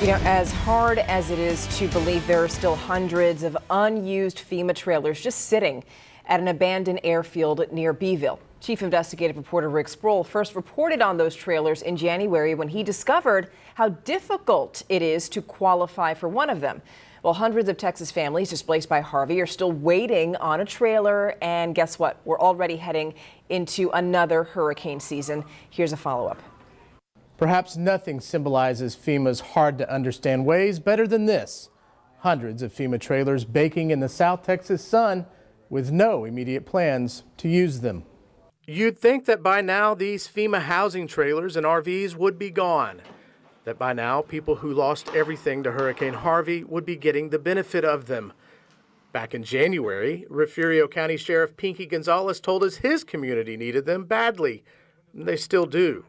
You know, as hard as it is to believe, there are still hundreds of unused FEMA trailers just sitting at an abandoned airfield near Beeville. Chief investigative reporter Rick Sproul first reported on those trailers in January when he discovered how difficult it is to qualify for one of them. Well, hundreds of Texas families displaced by Harvey are still waiting on a trailer. And guess what? We're already heading into another hurricane season. Here's a follow-up. Perhaps nothing symbolizes FEMA's hard-to-understand ways better than this. Hundreds of FEMA trailers baking in the South Texas sun with no immediate plans to use them. You'd think that by now these FEMA housing trailers and RVs would be gone. That by now people who lost everything to Hurricane Harvey would be getting the benefit of them. Back in January, Refugio County Sheriff Pinky Gonzalez told us his community needed them badly. They still do.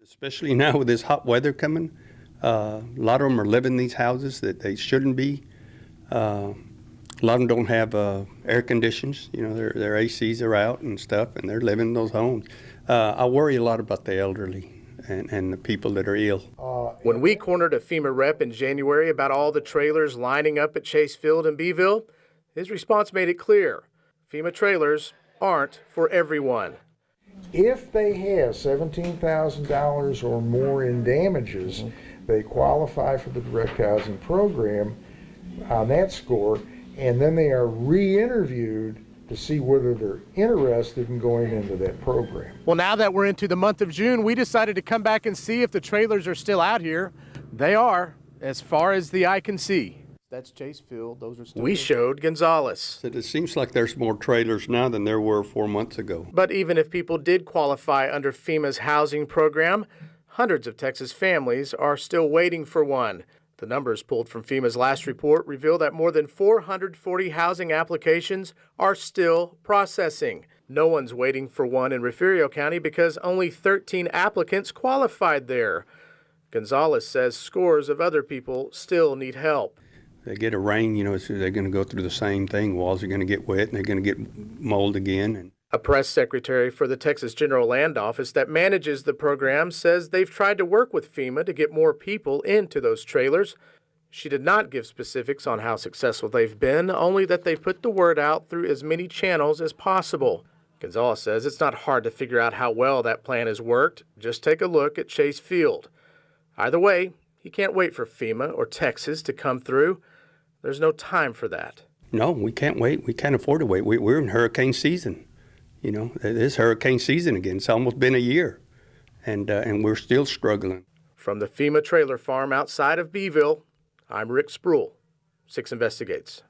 Especially now with this hot weather coming, a lot of them are living in these houses that they shouldn't be. A lot of them don't have air conditions. You know, their ACs are out and stuff, and they're living in those homes. I worry a lot about the elderly and the people that are ill. When we cornered a FEMA rep in January about all the trailers lining up at Chase Field in Beeville, his response made it clear. FEMA trailers aren't for everyone. If they have $17,000 or more in damages, they qualify for the direct housing program on that score, and then they are re-interviewed to see whether they're interested in going into that program. Well, now that we're into the month of June, we decided to come back and see if the trailers are still out here. They are, as far as the eye can see. That's Chase Field. Those are still. We showed Gonzalez. It seems like there's more trailers now than there were 4 months ago. But even if people did qualify under FEMA's housing program, hundreds of Texas families are still waiting for one. The numbers pulled from FEMA's last report reveal that more than 440 housing applications are still processing. No one's waiting for one in Refugio County because only 13 applicants qualified there. Gonzalez says scores of other people still need help. They get a rain, you know, so they're going to go through the same thing. Walls are going to get wet and they're going to get mold again. A press secretary for the Texas General Land Office that manages the program says they've tried to work with FEMA to get more people into those trailers. She did not give specifics on how successful they've been, only that they've put the word out through as many channels as possible. Gonzalez says it's not hard to figure out how well that plan has worked. Just take a look at Chase Field. Either way, he can't wait for FEMA or Texas to come through. There's no time for that. No, we can't wait. We can't afford to wait. We're in hurricane season. You know, it is hurricane season again. It's almost been a year, and we're still struggling. From the FEMA trailer farm outside of Beeville, I'm Rick Sproul, 6 Investigates.